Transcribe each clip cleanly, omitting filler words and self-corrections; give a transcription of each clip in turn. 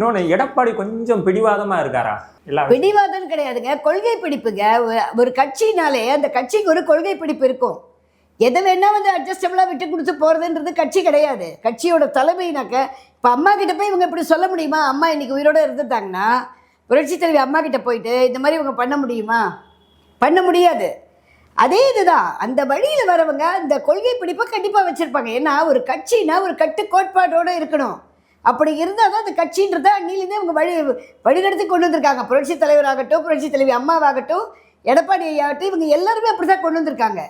இன்னொன்னு எடப்பாடி கொஞ்சம் பிடிவாதமா இருக்காரா? பிடிவாதம் கிடையாதுங்க, கொள்கை பிடிப்புங்க. ஒரு கட்சினாலே அந்த கட்சிக்கு ஒரு கொள்கை பிடிப்பு இருக்கும். எதை வேணா வந்து அட்ஜஸ்டபிளா விட்டு கொடுத்து போறதுன்றது கட்சி கிடையாது. கட்சியோட தலைமைனாக்க இப்போ அம்மா கிட்ட போய் இவங்க இப்படி சொல்ல முடியுமா? அம்மா இன்னைக்கு உயிரோட இருந்துட்டாங்கன்னா புரட்சி தலைவி அம்மா கிட்ட போயிட்டு இந்த மாதிரி இவங்க பண்ண முடியுமா? பண்ண முடியாது. அதே இதுதான், அந்த வழியில் வரவங்க அந்த கொள்கை பிடிப்பை கண்டிப்பாக வச்சுருப்பாங்க. ஏன்னா ஒரு கட்சினா ஒரு கட்டுக்கோட்பாட்டோடு இருக்கணும். அப்படி இருந்தால் தான் அந்த கட்சின்றத அன்னிலேருந்தே அவங்க வழிநடத்தி கொண்டு வந்திருக்காங்க. புரட்சி தலைவராகட்டும், புரட்சி தலைவி அம்மாவாகட்டும், எடப்பாடி ஐயாகட்டும், இவங்க எல்லாருமே அப்படி தான் கொண்டு வந்திருக்காங்க.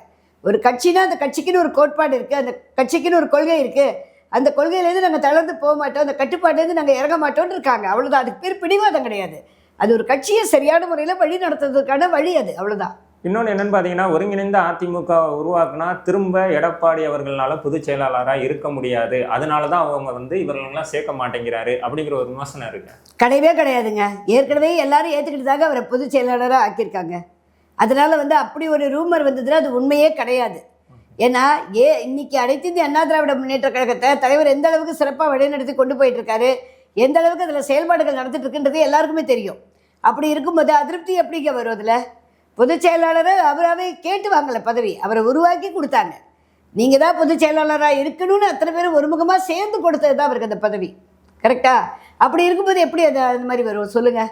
ஒரு கட்சினா அந்த கட்சிக்குன்னு ஒரு கோட்பாடு இருக்குது, அந்த கட்சிக்குன்னு ஒரு கொள்கை இருக்குது. அந்த கொள்கையிலேருந்து நாங்கள் தளர்ந்து போக மாட்டோம், அந்த கட்டுப்பாடுலேருந்து நாங்கள் இறங்க மாட்டோம்னு இருக்காங்க. அவ்வளோதான். அதுக்கு பேர் பிடிவாதம் கிடையாது. அது ஒரு கட்சியை சரியான முறையில் வழி நடத்துறதுக்கான வழி அது, அவ்வளோதான். இன்னொன்று என்னன்னு பார்த்தீங்கன்னா, ஒருங்கிணைந்த அதிமுக உருவாக்குனா திரும்ப எடப்பாடி அவர்களால பொதுச் செயலாளராக இருக்க முடியாது, அதனால தான் அவங்க வந்து இவர்களெல்லாம் சேர்க்க மாட்டேங்கிறாரு அப்படிங்கிற ஒரு விமர்சனம் இருக்கு. கிடையவே கிடையாதுங்க. ஏற்கனவே எல்லாரும் ஏற்றுக்கிட்டதாக அவரை பொதுச் செயலாளராக ஆக்கியிருக்காங்க. அதனால வந்து அப்படி ஒரு ரூமர் வந்ததுன்னா அது உண்மையே கிடையாது. ஏன்னா இன்னைக்கு அனைத்து இந்திய அண்ணா திராவிட முன்னேற்ற கழகத்தை தலைவர் எந்த அளவுக்கு சிறப்பாக வழிநடத்தி கொண்டு போயிட்டு இருக்காரு, எந்த அளவுக்கு அதில் செயல்பாடுகள் நடந்துட்டு இருக்குன்றது எல்லாருக்குமே தெரியும். அப்படி இருக்கும்போது அதிருப்தி எப்படிங்க வரும்? அதில் பொதுச் செயலாளரை அவராகவே கேட்டு வாங்கலை பதவி, அவரை உருவாக்கி கொடுத்தாங்க. நீங்கள் தான் பொதுச் செயலாளராக இருக்கணும்னு அத்தனை பேரும் ஒருமுகமாக சேர்ந்து கொடுத்தது தான் அவருக்கு அந்த பதவி. கரெக்டா? அப்படி இருக்கும்போது எப்படி அது அந்த மாதிரி வரும் சொல்லுங்கள்?